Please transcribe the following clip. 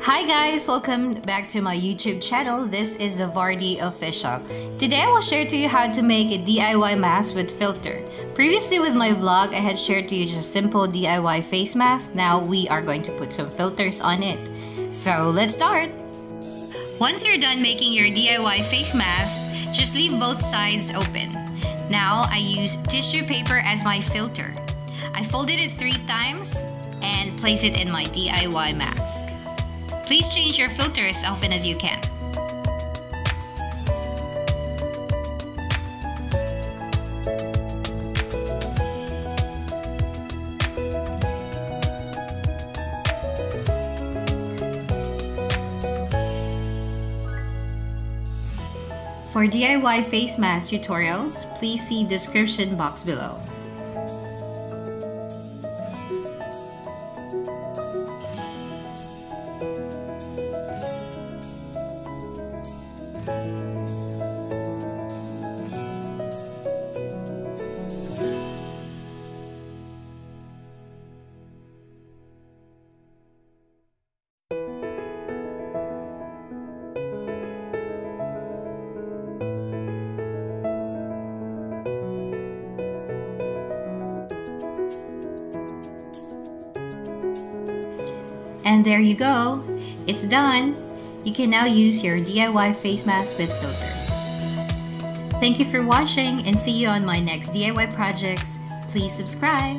Hi guys, welcome back to my YouTube channel. This is Zavardy Official. Today I will share to you how to make a DIY mask with filter. Previously with my vlog, I had shared to you just a simple DIY face mask. Now we are going to put some filters on it. So let's start. Once you're done making your DIY face mask, just leave both sides open. Now I use tissue paper as my filter. I folded it 3 times and place it in my DIY mask. Please change your filter as often as you can. For DIY face mask tutorials, please see description box below. And there you go, it's done. You can now use your DIY face mask with filter. Thank you for watching and see you on my next DIY projects. Please subscribe.